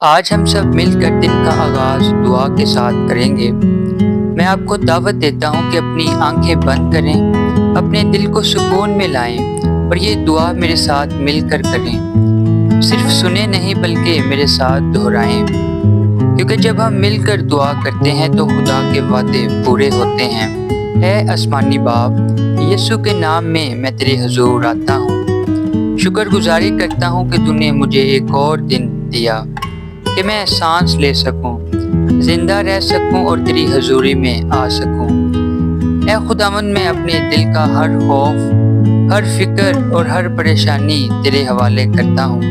آج ہم سب مل کر دن کا آغاز دعا کے ساتھ کریں گے۔ میں آپ کو دعوت دیتا ہوں کہ اپنی آنکھیں بند کریں، اپنے دل کو سکون میں لائیں اور یہ دعا میرے ساتھ مل کر کریں۔ صرف سنیں نہیں بلکہ میرے ساتھ دہرائیں، کیونکہ جب ہم مل کر دعا کرتے ہیں تو خدا کے وعدے پورے ہوتے ہیں۔ اے آسمانی باپ، یسوع کے نام میں میں تیرے حضور آتا ہوں۔ شکر گزاری کرتا ہوں کہ تو نے مجھے ایک اور دن دیا کہ میں سانس لے سکوں، زندہ رہ سکوں اور تیری حضوری میں آ سکوں۔ اے خداوند، میں اپنے دل کا ہر خوف، ہر فکر اور ہر پریشانی تیرے حوالے کرتا ہوں۔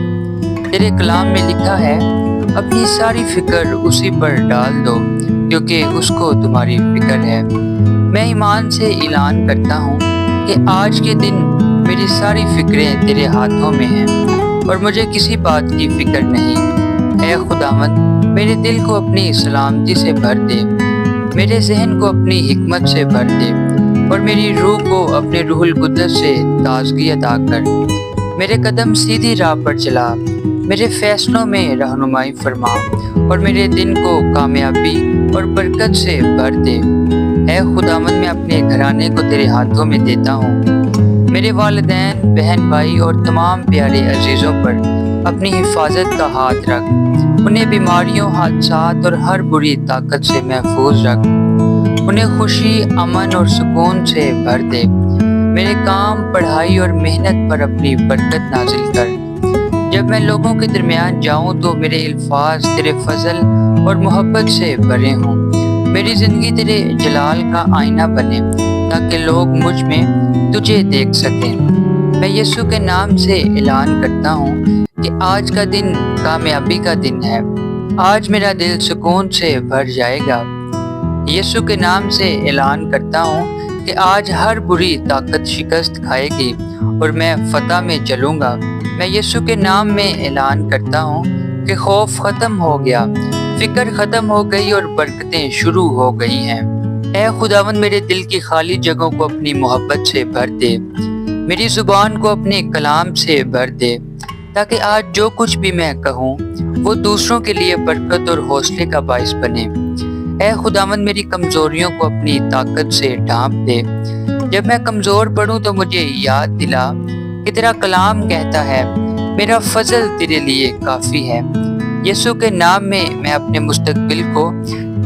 تیرے کلام میں لکھا ہے، اپنی ساری فکر اسی پر ڈال دو کیونکہ اس کو تمہاری فکر ہے۔ میں ایمان سے اعلان کرتا ہوں کہ آج کے دن میری ساری فکریں تیرے ہاتھوں میں ہیں اور مجھے کسی بات کی فکر نہیں۔ اے خداوند، میرے دل کو اپنی سلامتی سے بھر دے، میرے ذہن کو اپنی حکمت سے بھر دے اور میری روح کو اپنے روح القدس سے تازگی عطا کر۔ میرے قدم سیدھی راہ پر چلا، میرے فیصلوں میں رہنمائی فرما اور میرے دن کو کامیابی اور برکت سے بھر دے۔ اے خداوند، میں اپنے گھرانے کو تیرے ہاتھوں میں دیتا ہوں۔ میرے والدین، بہن بھائی اور تمام پیارے عزیزوں پر اپنی حفاظت کا ہاتھ رکھ، انہیں بیماریوں، حادثات اور ہر بری طاقت سے محفوظ رکھ۔ انہیں خوشی، امن اور سکون سے بھر دے۔ میرے کام، پڑھائی اور محنت پر اپنی برکت نازل کر۔ جب میں لوگوں کے درمیان جاؤں تو میرے الفاظ تیرے فضل اور محبت سے بھرے ہوں۔ میری زندگی تیرے جلال کا آئینہ بنے تاکہ لوگ مجھ میں تجھے دیکھ سکیں۔ میں یسوع کے نام سے اعلان کرتا ہوں کہ آج کا دن کامیابی کا دن ہے۔ آج میرا دل سکون سے بھر جائے گا۔ یسوع کے نام سے اعلان کرتا ہوں کہ آج ہر بری طاقت شکست کھائے گی اور میں فتح میں چلوں گا۔ میں یسوع کے نام میں اعلان کرتا ہوں کہ خوف ختم ہو گیا، فکر ختم ہو گئی اور برکتیں شروع ہو گئی ہیں۔ اے خداوند، میرے دل کی خالی جگہوں کو اپنی محبت سے بھر دے، میری زبان کو اپنے کلام سے بھر دے تاکہ آج جو کچھ بھی میں کہوں وہ دوسروں کے لیے برکت اور حوصلے کا باعث بنے۔ اے خداوند، میری کمزوریوں کو اپنی طاقت سے ڈھانپ دے۔ جب میں کمزور پڑوں تو مجھے یاد دلا کہ تیرا کلام کہتا ہے، میرا فضل تیرے لیے کافی ہے۔ یسوع کے نام میں میں اپنے مستقبل کو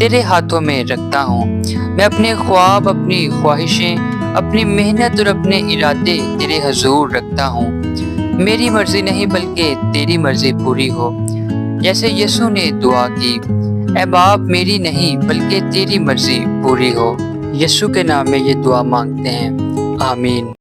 تیرے ہاتھوں میں رکھتا ہوں۔ میں اپنے خواب، اپنی خواہشیں، اپنی محنت اور اپنے ارادے تیرے حضور رکھتا ہوں۔ میری مرضی نہیں بلکہ تیری مرضی پوری ہو، جیسے یسوع نے دعا کی، اے باپ، میری نہیں بلکہ تیری مرضی پوری ہو۔ یسوع کے نام میں یہ دعا مانگتے ہیں، آمین۔